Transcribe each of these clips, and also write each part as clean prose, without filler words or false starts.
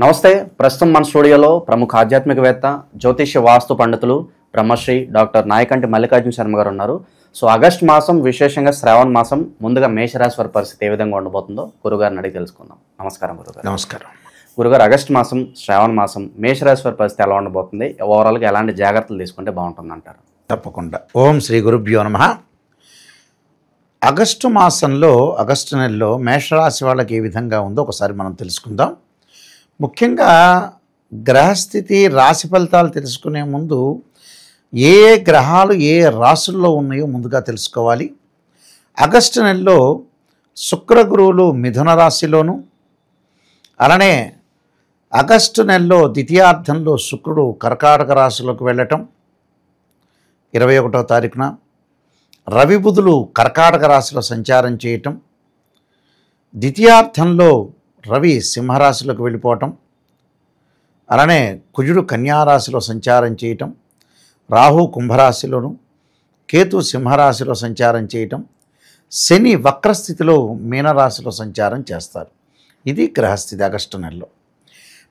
నమస్తే. ప్రస్తుతం మన స్టూడియోలో ప్రముఖ ఆధ్యాత్మికవేత్త, జ్యోతిష్య వాస్తు పండితులు బ్రహ్మశ్రీ డాక్టర్ నాయకంటి మల్లికార్జున శర్మ గారు ఉన్నారు. సో ఆగస్టు మాసం, విశేషంగా శ్రావణ మాసం, ముందుగా మేషరాశి వారి పరిస్థితి ఏ విధంగా ఉండబోతుందో గురుగారిని అడిగి తెలుసుకుందాం. నమస్కారం గురుగారు. నమస్కారం గురుగారు, ఆగస్టు మాసం, శ్రావణ మాసం, మేషరాశి వారి పరిస్థితి ఎలా ఉండబోతుంది? ఓవరాల్గా ఎలాంటి జాగ్రత్తలు తీసుకుంటే బాగుంటుంది అంటారు? తప్పకుండా. ఓం శ్రీ గురుభ్యో నమః. ఆగస్టు మాసంలో, ఆగస్టు నెలలో మేషరాశి వాళ్ళకి ఏ విధంగా ఉందో ఒకసారి మనం తెలుసుకుందాం. ముఖ్యంగా గ్రహస్థితి, రాశి ఫలితాలు తెలుసుకునే ముందు ఏ గ్రహాలు ఏ రాశుల్లో ఉన్నాయో ముందుగా తెలుసుకోవాలి. ఆగస్టు నెలలో శుక్ర గురువులు మిథున రాశిలోను, అలానే ఆగస్టు నెలలో ద్వితీయార్థంలో శుక్రుడు కర్కాటక రాశిలోకి వెళ్ళటం 21వ తారీఖున, రవి బుధులు కర్కాటక రాశిలో సంచారం చేయటం, ద్వితీయార్థంలో రవి సింహరాశిలోకి వెళ్ళిపోవటం, అలానే కుజుడు కన్యారాశిలో సంచారం చేయటం, రాహు కుంభరాశిలోను, కేతు సింహరాశిలో సంచారం చేయటం, శని వక్రస్థితిలో మీనరాశిలో సంచారం చేస్తారు. ఇది గ్రహస్థితి ఆగస్టు నెలలో.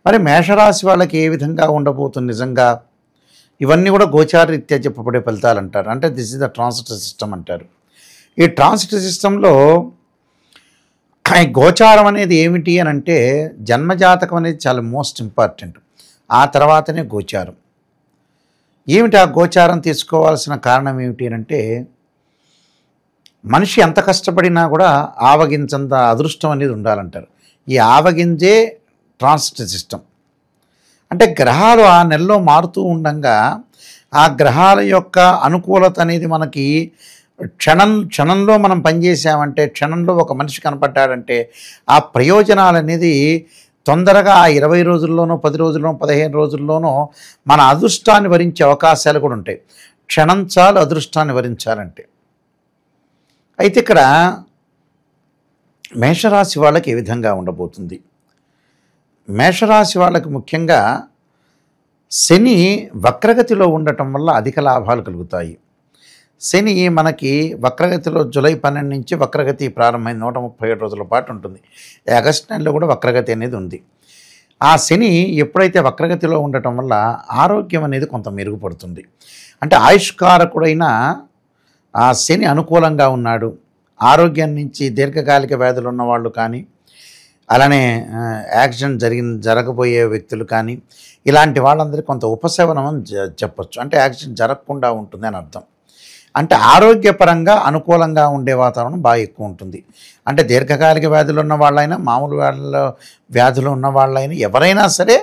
మరి మేషరాశి వాళ్ళకి ఏ విధంగా ఉండబోతుంది? నిజంగా ఇవన్నీ కూడా గోచారరీత్యా చెప్పబడే ఫలితాలు అంటారు. అంటే this is the transit system అంటారు. ఈ ట్రాన్సిట్ సిస్టంలో గోచారం అనేది ఏమిటి అని అంటే, జన్మజాతకం అనేది చాలా మోస్ట్ ఇంపార్టెంట్. ఆ తర్వాతనే గోచారం. ఏమిటి ఆ గోచారం తీసుకోవాల్సిన కారణం ఏమిటి అని అంటే, మనిషి ఎంత కష్టపడినా కూడా ఆవగించంత అదృష్టం అనేది ఉండాలంటారు. ఈ ఆవగింజే ట్రాన్సిట్ సిస్టమ్. అంటే గ్రహాలు ఆ నెలలో మారుతూ ఉండగా ఆ గ్రహాల యొక్క అనుకూలత అనేది మనకి క్షణంలో మనం పనిచేసామంటే, క్షణంలో ఒక మనిషి కనపడ్డాడంటే ఆ ప్రయోజనాలు అనేది తొందరగా ఆ 20 రోజుల్లోనో, 10 రోజుల్లోనో, 15 రోజుల్లోనో మన అదృష్టాన్ని వరించే అవకాశాలు కూడా ఉంటాయి. క్షణం చాలు అదృష్టాన్ని వరించాలంటే. అయితే ఇక్కడ మేషరాశి వాళ్ళకి ఏ విధంగా ఉండబోతుంది? మేషరాశి వాళ్ళకి ముఖ్యంగా శని వక్రగతిలో ఉండటం వల్ల అధిక లాభాలు కలుగుతాయి. శని మనకి వక్రగతిలో జూలై 12 నుంచి వక్రగతి ప్రారంభమైన 137 రోజుల పాటు ఉంటుంది. ఆగస్టు నెలలో కూడా వక్రగతి అనేది ఉంది. ఆ శని ఎప్పుడైతే వక్రగతిలో ఉండటం వల్ల ఆరోగ్యం అనేది కొంత మెరుగుపడుతుంది. అంటే ఆయుష్కారకుడైన ఆ శని అనుకూలంగా ఉన్నాడు. ఆరోగ్యం నుంచి దీర్ఘకాలిక వ్యాధులు ఉన్నవాళ్ళు కానీ, అలానే యాక్సిడెంట్ జరగబోయే వ్యక్తులు కానీ, ఇలాంటి వాళ్ళందరికీ కొంత ఉపశమనం అని చెప్పచ్చు. అంటే యాక్సిడెంట్ జరగకుండా ఉంటుంది అని అర్థం. అంటే ఆరోగ్యపరంగా అనుకూలంగా ఉండే వాతావరణం బాగా ఎక్కువ ఉంటుంది. అంటే దీర్ఘకాలిక వ్యాధులు ఉన్న వాళ్ళైనా, మామూలు వ్యాధులు ఉన్న వాళ్ళైనా, ఎవరైనా సరే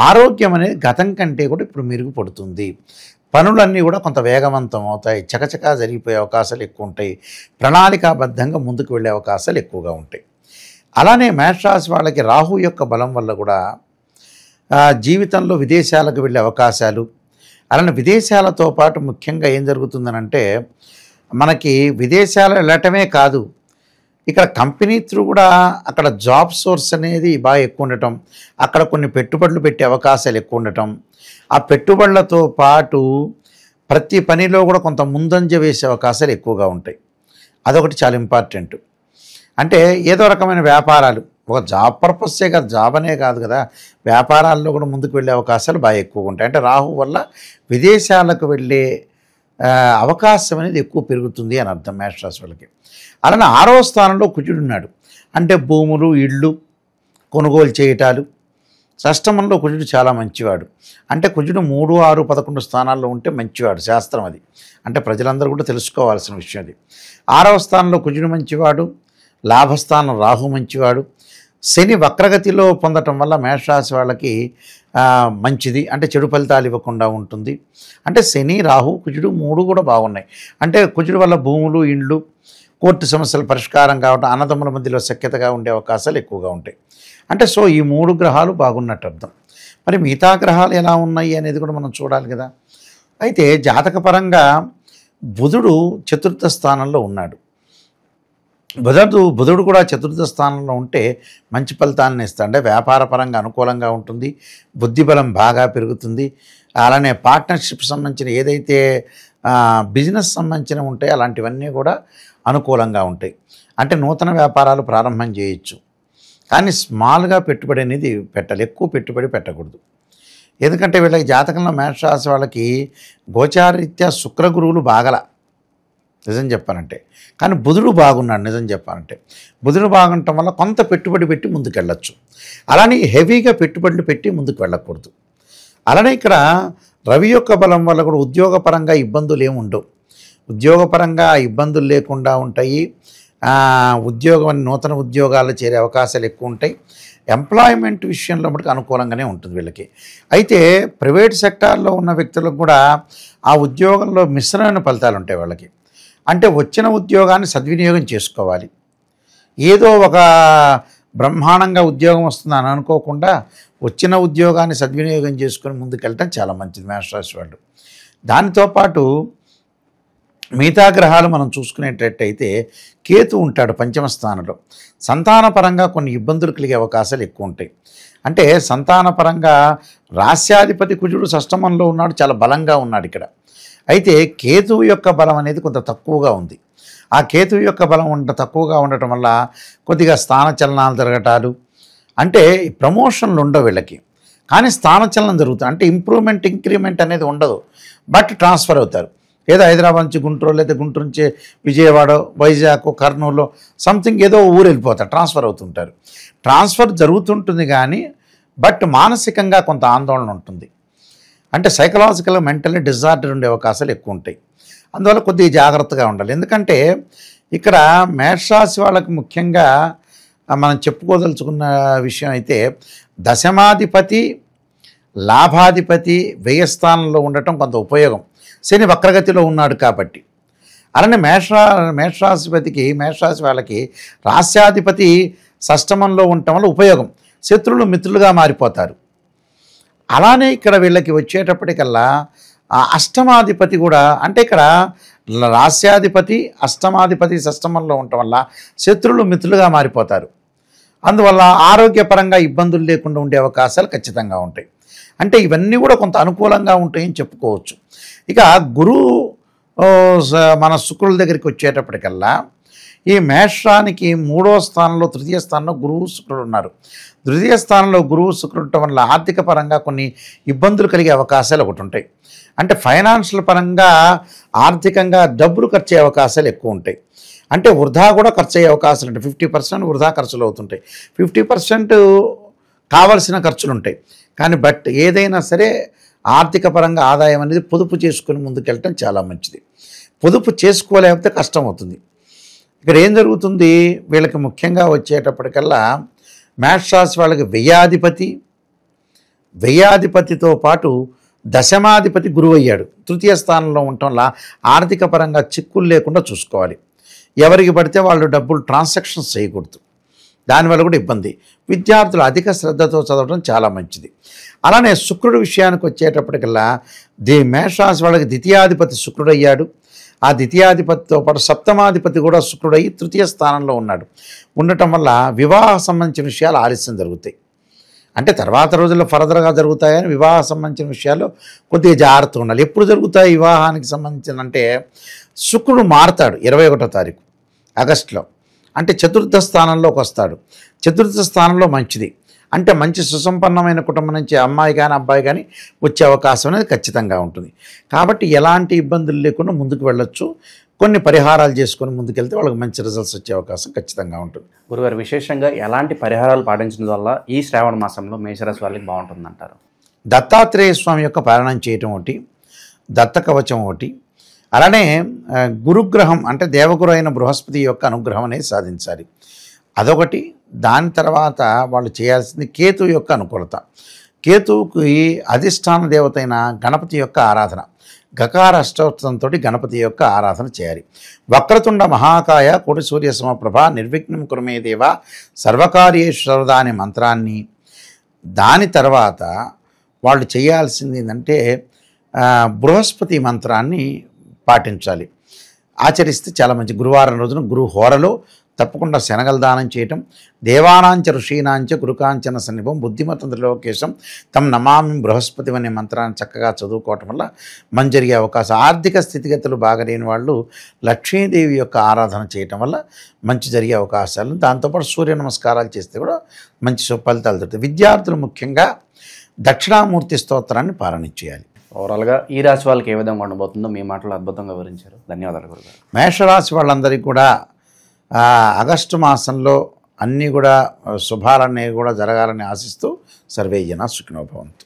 ఆరోగ్యం అనేది గతం కంటే కూడా ఇప్పుడు మెరుగుపడుతుంది. పనులన్నీ కూడా కొంత వేగవంతం అవుతాయి. చకచకా జరిగిపోయే అవకాశాలు ఎక్కువ ఉంటాయి. ప్రణాళికాబద్ధంగా ముందుకు వెళ్ళే అవకాశాలు ఎక్కువగా ఉంటాయి. అలానే మేషరాశి వాళ్ళకి రాహు యొక్క బలం వల్ల కూడా జీవితంలో విదేశాలకు వెళ్ళే అవకాశాలు, అలానే విదేశాలతో పాటు ముఖ్యంగా ఏం జరుగుతుందనంటే, మనకి విదేశాలు వెళ్ళటమే కాదు, ఇక్కడ కంపెనీ త్రూ కూడా అక్కడ జాబ్ సోర్స్ అనేది బాగా ఎక్కువ ఉండటం, అక్కడ కొన్ని పెట్టుబడులు పెట్టే అవకాశాలు ఎక్కువ ఉండటం, ఆ పెట్టుబడులతో పాటు ప్రతి పనిలో కూడా కొంత ముందంజ వేసే అవకాశాలు ఎక్కువగా ఉంటాయి. అదొకటి చాలా ఇంపార్టెంట్. అంటే ఏదో రకమైన వ్యాపారాలు, ఒక జాబ్ పర్పస్సే కాదు, జాబ్ అనే కాదు కదా, వ్యాపారాల్లో కూడా ముందుకు వెళ్ళే అవకాశాలు బాగా ఎక్కువగా ఉంటాయి. అంటే రాహు వల్ల విదేశాలకు వెళ్ళే అవకాశం అనేది ఎక్కువ పెరుగుతుంది అని అర్థం మేషరాశి వాళ్ళకి. అలానే 6వ స్థానంలో కుజుడు ఉన్నాడు. అంటే భూములు, ఇళ్ళు కొనుగోలు చేయటాలు. షష్టమంలో కుజుడు చాలా మంచివాడు. అంటే కుజుడు 3, 6, 11 స్థానాల్లో ఉంటే మంచివాడు, శాస్త్రం అది. అంటే ప్రజలందరూ కూడా తెలుసుకోవాల్సిన విషయం అది. 6వ స్థానంలో కుజుడు మంచివాడు, లాభస్థానం రాహు మంచివాడు. శని వక్రగతిలో పొందటం వల్ల మేషరాశి వాళ్ళకి మంచిది. అంటే చెడు ఫలితాలు ఇవ్వకుండా ఉంటుంది. అంటే శని, రాహు, కుజుడు 3 కూడా బాగున్నాయి. అంటే కుజుడు వల్ల భూములు, ఇండ్లు, కోర్టు సమస్యలు పరిష్కారం కావటం, అన్నదమ్ముల మధ్యలో సఖ్యతగా ఉండే అవకాశాలు ఎక్కువగా ఉంటాయి. అంటే సో ఈ 3 గ్రహాలు బాగున్నట్టు అర్థం. మరి మిగతా గ్రహాలు ఎలా ఉన్నాయి అనేది కూడా మనం చూడాలి కదా. అయితే జాతకపరంగా బుధుడు 4వ స్థానంలో ఉన్నాడు. బుధుడు కూడా 4వ స్థానంలో ఉంటే మంచి ఫలితాలను ఇస్తాడు. అంటే వ్యాపారపరంగా అనుకూలంగా ఉంటుంది, బుద్ధిబలం బాగా పెరుగుతుంది. అలానే పార్ట్నర్షిప్ సంబంధించిన ఏదైతే బిజినెస్ సంబంధించినవి ఉంటాయో అలాంటివన్నీ కూడా అనుకూలంగా ఉంటాయి. అంటే నూతన వ్యాపారాలు ప్రారంభం చేయొచ్చు. కానీ స్మాల్గా పెట్టుబడి అనేది పెట్టాలి, ఎక్కువ పెట్టుబడి పెట్టకూడదు. ఎందుకంటే వీళ్ళకి జాతకంలో మేషరాశి వాళ్ళకి గోచారరీత్యా శుక్ర గురువులు బాగల నిజం చెప్పాలంటే, కానీ బుధుడు బాగున్నాడు నిజం చెప్పాలంటే. బుధుడు బాగుండటం వల్ల కొంత పెట్టుబడి పెట్టి ముందుకు వెళ్ళచ్చు, అలానే హెవీగా పెట్టుబడులు పెట్టి ముందుకు వెళ్ళకూడదు. అలానే ఇక్కడ రవి యొక్క బలం వల్ల కూడా ఉద్యోగపరంగా ఇబ్బందులు ఏమి ఉండవు, ఉద్యోగపరంగా ఇబ్బందులు లేకుండా ఉంటాయి. నూతన ఉద్యోగాలు చేరే అవకాశాలు ఎక్కువ ఉంటాయి. ఎంప్లాయ్మెంట్ విషయంలో మటుకు అనుకూలంగానే ఉంటుంది వీళ్ళకి. అయితే ప్రైవేట్ సెక్టార్లో ఉన్న వ్యక్తులకు కూడా ఆ ఉద్యోగంలో మిశ్రమైన ఫలితాలు ఉంటాయి వాళ్ళకి. అంటే వచ్చిన ఉద్యోగాన్ని సద్వినియోగం చేసుకోవాలి. ఏదో ఒక బ్రహ్మాండంగా ఉద్యోగం వస్తుందని అనుకోకుండా వచ్చిన ఉద్యోగాన్ని సద్వినియోగం చేసుకొని ముందుకెళ్ళటం చాలా మంచిది మేషరాశి వాళ్ళు. దానితో పాటు మిగతా గ్రహాలు మనం చూసుకునేటట్టయితే కేతు ఉంటాడు పంచమ స్థానంలో. సంతానపరంగా కొన్ని ఇబ్బందులు కలిగే అవకాశాలు ఎక్కువ ఉంటాయి. అంటే సంతానపరంగా రాస్యాధిపతి కుజుడు షష్టమంలో ఉన్నాడు, చాలా బలంగా ఉన్నాడు ఇక్కడ. అయితే కేతువు యొక్క బలం అనేది కొంత తక్కువగా ఉంది. ఆ కేతువు యొక్క బలం తక్కువగా ఉండటం వల్ల కొద్దిగా స్థానచలనాలు జరగటాలు, అంటే ప్రమోషన్లు ఉండవు వీళ్ళకి, కానీ స్థానచలనం జరుగుతుంది. అంటే ఇంక్రిమెంట్ అనేది ఉండదు, బట్ ట్రాన్స్ఫర్ అవుతారు. ఏదో హైదరాబాద్ నుంచి గుంటూరు, లేదా గుంటూరు నుంచి విజయవాడ, వైజాగ్, కర్నూలు సంథింగ్ ఏదో ఊరు వెళ్ళిపోతారు, ట్రాన్స్ఫర్ అవుతుంటారు. ట్రాన్స్ఫర్ జరుగుతుంటుంది కానీ బట్ మానసికంగా కొంత ఆందోళన ఉంటుంది. అంటే సైకలాజికల్ మెంటల్లీ డిజార్డర్ ఉండే అవకాశాలు ఎక్కువ ఉంటాయి. అందువల్ల కొద్దిగా జాగ్రత్తగా ఉండాలి. ఎందుకంటే ఇక్కడ మేషరాశి వాళ్ళకి ముఖ్యంగా మనం చెప్పుకోదలుచుకున్న విషయం అయితే దశమాధిపతి, లాభాధిపతి వ్యయస్థానంలో ఉండటం కొంత ఉపయోగం. శని వక్రగతిలో ఉన్నాడు కాబట్టి. అలానే మేషరాశి వాళ్ళకి రాస్యాధిపతి షష్టమంలో ఉండటం వల్ల ఉపయోగం, శత్రువులు మిత్రులుగా మారిపోతారు. అలానే ఇక్కడ వీళ్ళకి వచ్చేటప్పటికల్లా అష్టమాధిపతి కూడా, అంటే ఇక్కడ రాస్యాధిపతి అష్టమాధిపతి షష్టమంలో ఉండటం వల్ల శత్రువులు మిత్రులుగా మారిపోతారు. అందువల్ల ఆరోగ్యపరంగా ఇబ్బందులు లేకుండా ఉండే అవకాశాలు ఖచ్చితంగా ఉంటాయి. అంటే ఇవన్నీ కూడా కొంత అనుకూలంగా ఉంటాయని చెప్పుకోవచ్చు. ఇక గురువు మన శుక్రుల దగ్గరికి వచ్చేటప్పటికల్లా ఈ మేషానికి 3వ స్థానంలో, తృతీయ స్థానంలో గురువు శుక్రుడు ఉన్నారు. తృతీయ స్థానంలో గురువు శుక్రుడు ఉండటం వల్ల ఆర్థిక పరంగా కొన్ని ఇబ్బందులు కలిగే అవకాశాలు ఒకటి ఉంటాయి. అంటే ఫైనాన్షియల్ పరంగా ఆర్థికంగా డబ్బులు ఖర్చు అయ్యే అవకాశాలు ఎక్కువ ఉంటాయి. అంటే వృధా కూడా ఖర్చు అయ్యే అవకాశాలు ఉంటాయి. 50% వృధా ఖర్చులు అవుతుంటాయి, 50% కావలసిన ఖర్చులు ఉంటాయి. కానీ బట్ ఏదైనా సరే ఆర్థిక పరంగా ఆదాయం అనేది పొదుపు చేసుకొని ముందుకెళ్ళటం చాలా మంచిది. పొదుపు చేసుకోలేకపోతే కష్టం అవుతుంది. ఇక్కడ ఏం జరుగుతుంది, వీళ్ళకి ముఖ్యంగా వచ్చేటప్పటికల్లా మేషరాశి వాళ్ళకి వ్యయాధిపతితో పాటు దశమాధిపతి గురువు అయ్యాడు. తృతీయ స్థానంలో ఉండటంలా ఆర్థిక పరంగా చిక్కులు లేకుండా చూసుకోవాలి. ఎవరికి పడితే వాళ్ళు డబ్బులు ట్రాన్సాక్షన్స్ చేయకూడదు, దానివల్ల కూడా ఇబ్బంది. విద్యార్థులు అధిక శ్రద్ధతో చదవడం చాలా మంచిది. అలానే శుక్రుడు విషయానికి వచ్చేటప్పటికల్లా మేషరాశి వాళ్ళకి ద్వితీయాధిపతి శుక్రుడు అయ్యాడు. ఆ ద్వితీయాధిపతితో పాటు సప్తమాధిపతి కూడా శుక్రుడయ్యి తృతీయ స్థానంలో ఉండటం వల్ల వివాహ సంబంధించిన విషయాలు ఆలస్యం జరుగుతాయి. అంటే తర్వాత రోజుల్లో ఫర్దర్గా జరుగుతాయని వివాహ సంబంధించిన విషయాలు కొద్దిగా జాగ్రత్తగా ఉండాలి. ఎప్పుడు జరుగుతాయి వివాహానికి సంబంధించిన అంటే శుక్రుడు మారుతాడు 21వ తారీఖు ఆగస్టులో. అంటే చతుర్థ స్థానంలోకి వస్తాడు. చతుర్థ స్థానంలో మంచిది, అంటే మంచి సుసంపన్నమైన కుటుంబం నుంచి అమ్మాయి కానీ అబ్బాయి కానీ వచ్చే అవకాశం అనేది ఖచ్చితంగా ఉంటుంది. కాబట్టి ఎలాంటి ఇబ్బందులు లేకుండా ముందుకు వెళ్ళొచ్చు. కొన్ని పరిహారాలు చేసుకొని ముందుకెళ్తే వాళ్ళకి మంచి రిజల్ట్స్ వచ్చే అవకాశం ఖచ్చితంగా ఉంటుంది. గురుగారు, విశేషంగా ఎలాంటి పరిహారాలు పాటించడం వల్ల ఈ శ్రావణ మాసంలో మేషరాశి వాళ్ళకి బాగుంటుందంటారు? దత్తాత్రేయ స్వామి యొక్క పారాయణం చేయటం ఒకటి, దత్త కవచం ఒకటి, అలానే గురుగ్రహం అంటే దేవగురు అయిన బృహస్పతి యొక్క అనుగ్రహం అనేది సాధించాలి, అదొకటి. దాని తర్వాత వాళ్ళు చేయాల్సింది కేతు యొక్క అనుకూలత. కేతువుకి అధిష్టాన దేవత అయిన గణపతి యొక్క ఆరాధన, గకార అష్టోత్తరంతో గణపతి యొక్క ఆరాధన చేయాలి. వక్రతుండ మహాకాయ కోటి సూర్య సమప్రభ నిర్విఘ్నం కురుమే దేవ సర్వకార్యేషు సర్వదా అనే మంత్రాన్ని, దాని తర్వాత వాళ్ళు చేయాల్సింది ఏంటంటే బృహస్పతి మంత్రాన్ని పాటించాలి, ఆచరిస్తే చాలా మంచి. గురువారం రోజున గురు హోరలో తప్పకుండా శనగలు దానం చేయటం, దేవానాంచ ఋషీనాంచ గురుకాంచన సన్నిభం బుద్ధిమతం త్రిలోకేశం తం నమామి బృహస్పతి అనే మంత్రాన్ని చక్కగా చదువుకోవటం వల్ల మంచి జరిగే అవకాశం. ఆర్థిక స్థితిగతులు బాగలేని వాళ్ళు లక్ష్మీదేవి యొక్క ఆరాధన చేయటం వల్ల మంచి జరిగే అవకాశాలు. దాంతోపాటు సూర్య నమస్కారాలు చేస్తే కూడా మంచి ఫలితాలు దొరుకుతాయి. విద్యార్థులు ముఖ్యంగా దక్షిణామూర్తి స్తోత్రాన్ని పారాయణ చేయాలి. ఓవరాల్గా ఈ రాశి వాళ్ళకి ఏ విధంగా ఉండబోతుందో మీ మాటలు అద్భుతంగా వివరించారు. ధన్యవాదాలు గురుగారు. మేషరాశి వాళ్ళందరికీ కూడా ఆగస్టు మాసంలో అన్నీ కూడా శుభాలన్నీ కూడా జరగాలని ఆశిస్తూ సర్వే జనా సుఖినో భవంతు.